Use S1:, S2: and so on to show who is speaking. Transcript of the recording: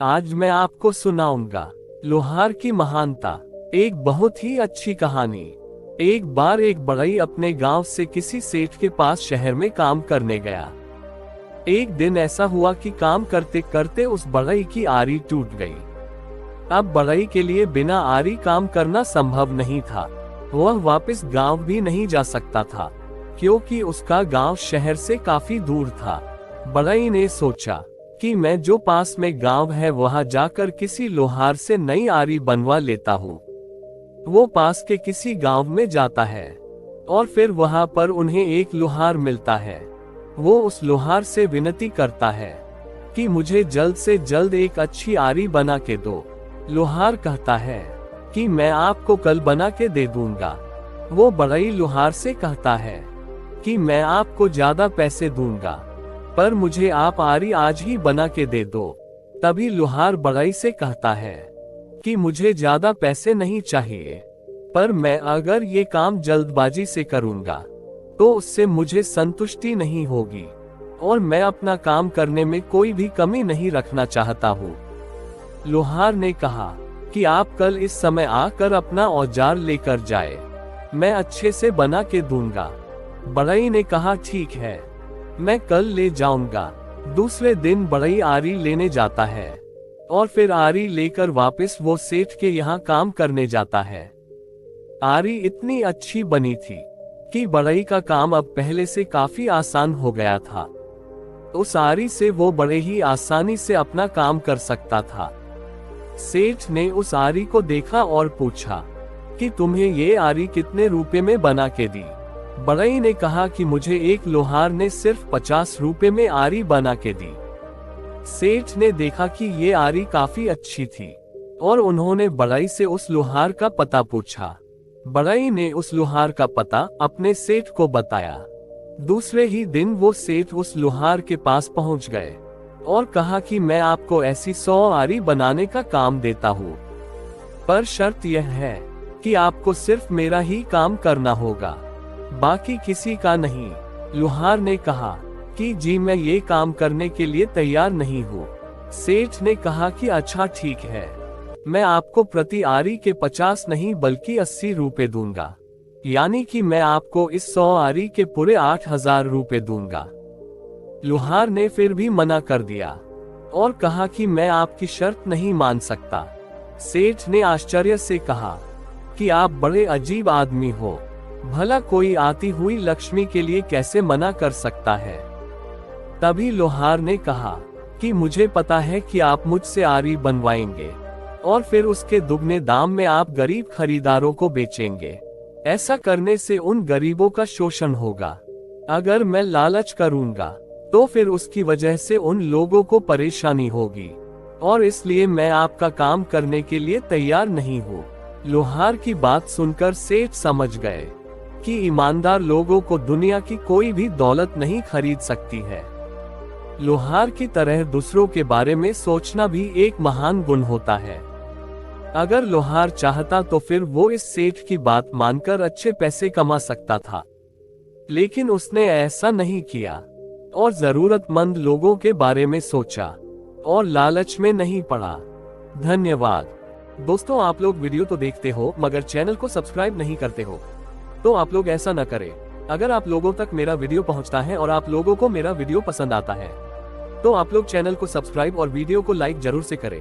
S1: आज मैं आपको सुनाऊंगा लोहार की महानता। एक बहुत ही अच्छी कहानी। एक बार एक बढ़ई अपने गांव से किसी सेठ के पास शहर में काम करने गया। एक दिन ऐसा हुआ कि काम करते करते उस बढ़ई की आरी टूट गई। अब बढ़ई के लिए बिना आरी काम करना संभव नहीं था। वह वापस गांव भी नहीं जा सकता था, क्योंकि उसका गांव शहर से काफी दूर था। बढ़ई ने सोचा कि मैं जो पास में गांव है वहां जाकर किसी लोहार से नई आरी बनवा लेता हूँ। वो पास के किसी गांव में जाता है और फिर वहां पर उन्हें एक लोहार मिलता है। वो उस लोहार से विनती करता है कि मुझे जल्द से जल्द एक अच्छी आरी बना के दो। लोहार कहता है कि मैं आपको कल बना के दे दूंगा। वो बढ़ई लोहार से कहता है कि मैं आपको ज्यादा पैसे दूंगा, पर मुझे आप आरी आज ही बना के दे दो। तभी लोहार बढ़ई से कहता है कि मुझे ज्यादा पैसे नहीं चाहिए, पर मैं अगर ये काम जल्दबाजी से करूंगा तो उससे मुझे संतुष्टि नहीं होगी और मैं अपना काम करने में कोई भी कमी नहीं रखना चाहता हूँ। लोहार ने कहा कि आप कल इस समय आकर अपना औजार लेकर जाए, मैं अच्छे से बना के दूंगा। बढ़ई ने कहा ठीक है, मैं कल ले जाऊंगा। दूसरे दिन बढ़ई आरी लेने जाता है और फिर आरी लेकर वापस वो सेठ के यहाँ काम करने जाता है। आरी इतनी अच्छी बनी थी कि बढ़ई का काम अब पहले से काफी आसान हो गया था। उस आरी से वो बड़े ही आसानी से अपना काम कर सकता था। सेठ ने उस आरी को देखा और पूछा कि तुम्हें ये आरी कितने रुपए में बना के दी? बढ़ई ने कहा कि मुझे एक लोहार ने सिर्फ 50 रुपए में आरी बना के दी। सेठ ने देखा कि ये आरी काफी अच्छी थी और उन्होंने बढ़ई से उस लोहार का पता पूछा। बढ़ई ने उस लोहार का पता अपने सेठ को बताया। दूसरे ही दिन वो सेठ उस लोहार के पास पहुंच गए और कहा कि मैं आपको ऐसी 100 आरी बनाने का काम देता हूँ, पर शर्त यह है कि आपको सिर्फ मेरा ही काम करना होगा, बाकी किसी का नहीं। लोहार ने कहा कि जी मैं ये काम करने के लिए तैयार नहीं हूँ। सेठ ने कहा कि अच्छा ठीक है, मैं आपको प्रति आरी के 50 नहीं बल्कि 80 रुपए दूंगा, यानी कि मैं आपको इस 100 आरी के पूरे 8000 रुपए दूंगा। लोहार ने फिर भी मना कर दिया और कहा कि मैं आपकी शर्त नहीं मान सकता। सेठ ने आश्चर्य से कहा कि आप बड़े अजीब आदमी हो, भला कोई आती हुई लक्ष्मी के लिए कैसे मना कर सकता है? तभी लोहार ने कहा कि मुझे पता है कि आप मुझसे आरी बनवाएंगे और फिर उसके दुगने दाम में आप गरीब खरीदारों को बेचेंगे। ऐसा करने से उन गरीबों का शोषण होगा। अगर मैं लालच करूंगा तो फिर उसकी वजह से उन लोगों को परेशानी होगी और इसलिए मैं आपका काम करने के लिए तैयार नहीं हूँ। लोहार की बात सुनकर सेठ समझ गए कि ईमानदार लोगों को दुनिया की कोई भी दौलत नहीं खरीद सकती है। लोहार की तरह दूसरों के बारे में सोचना भी एक महान गुण होता है। अगर लोहार चाहता तो फिर वो इस सेठ की बात मानकर अच्छे पैसे कमा सकता था, लेकिन उसने ऐसा नहीं किया और जरूरतमंद लोगों के बारे में सोचा और लालच में नहीं पड़ा। धन्यवाद। दोस्तों, आप लोग वीडियो तो देखते हो मगर चैनल को सब्सक्राइब नहीं करते हो, तो आप लोग ऐसा न करें। अगर आप लोगों तक मेरा वीडियो पहुंचता है और आप लोगों को मेरा वीडियो पसंद आता है तो आप लोग चैनल को सब्सक्राइब और वीडियो को लाइक जरूर से करें।